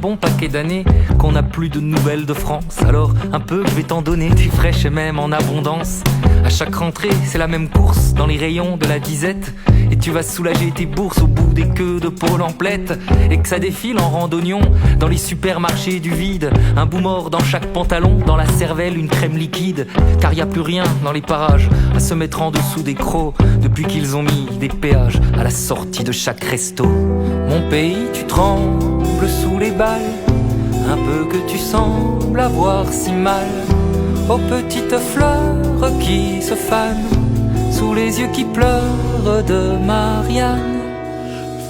bon paquet d'années qu'on n'a plus de nouvelles de France. Alors un peu je vais t'en donner, des fraîches et même en abondance. À chaque rentrée c'est la même course dans les rayons de la disette. Et tu vas soulager tes bourses au bout des queues de pôle emplette. Et que ça défile en randonnion dans les supermarchés du vide. Un bout mort dans chaque pantalon, dans la cervelle une crème liquide. Car y a plus rien dans les parages à se mettre en dessous des crocs depuis qu'ils ont mis des péages à la sortie de chaque resto. Mon pays, tu trembles sous les balles, un peu que tu sembles avoir si mal. Aux petites fleurs qui se fanent sous les yeux qui pleurent de Marianne.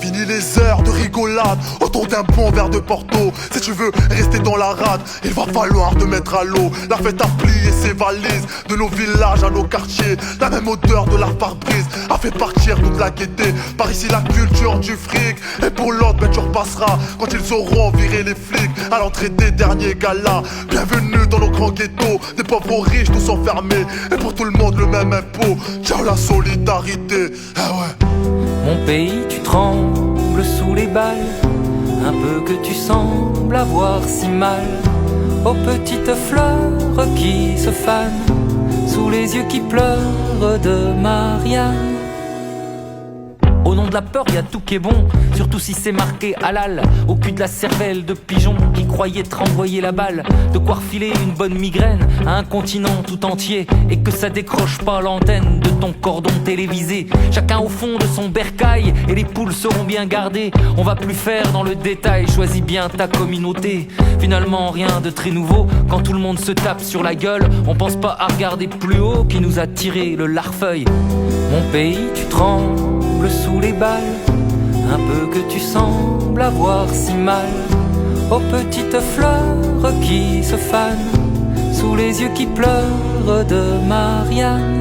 Fini les heures de rigolade autour d'un bon verre de Porto. Si tu veux rester dans la rade, il va falloir te mettre à l'eau. La fête a plié ses valises, de nos villages à nos quartiers. La même odeur de la pare-brise a fait partir toute la gaieté. Par ici la culture du fric. Et pour l'autre, ben tu repasseras quand ils auront viré les flics à l'entrée des derniers galas. Bienvenue dans nos grands ghettos, des pauvres aux riches tous enfermés. Et pour tout le monde le même impôt. Ciao la solidarité, ah ouais. Mon pays, tu trembles sous les balles, un peu que tu sembles avoir si mal. Aux petites fleurs qui se fanent sous les yeux qui pleurent de Marianne. Au nom de la peur, y a tout qui est bon, surtout si c'est marqué halal. Au cul de la cervelle de pigeon qui croyait te renvoyer la balle. De quoi refiler une bonne migraine à un continent tout entier. Et que ça décroche pas l'antenne de ton cordon télévisé. Chacun au fond de son bercail et les poules seront bien gardées. On va plus faire dans le détail, choisis bien ta communauté. Finalement rien de très nouveau, quand tout le monde se tape sur la gueule. On pense pas à regarder plus haut qui nous a tiré le larfeuille. Mon pays, tu trembles sous les balles, un peu que tu sembles avoir si mal. Aux petites fleurs qui se fanent sous les yeux qui pleurent de Marianne.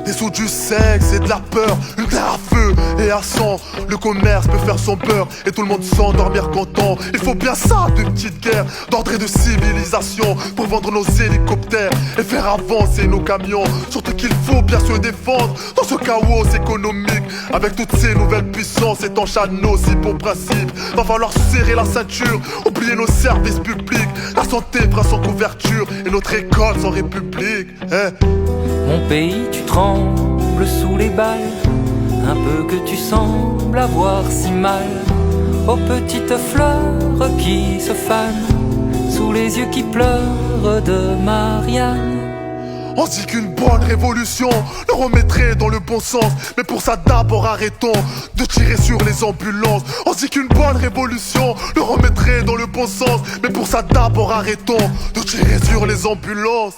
Des sous, du sexe et de la peur, une terre à feu et à sang. Le commerce peut faire son beurre et tout le monde s'endormir content. Il faut bien ça de petites guerres, d'ordre et de civilisation, pour vendre nos hélicoptères et faire avancer nos camions. Surtout qu'il faut bien se défendre dans ce chaos économique. Avec toutes ces nouvelles puissances étanches à nos si bons principes, va falloir serrer la ceinture, oublier nos services publics. La santé prend sans couverture et notre école sans république, hein. Mon pays, tu trembles sous les balles, un peu que tu sembles avoir si mal. Aux petites fleurs qui se fanent sous les yeux qui pleurent de Marianne. On dit qu'une bonne révolution le remettrait dans le bon sens. Mais pour ça d'abord arrêtons de tirer sur les ambulances. On dit qu'une bonne révolution le remettrait dans le bon sens. Mais pour ça d'abord arrêtons de tirer sur les ambulances.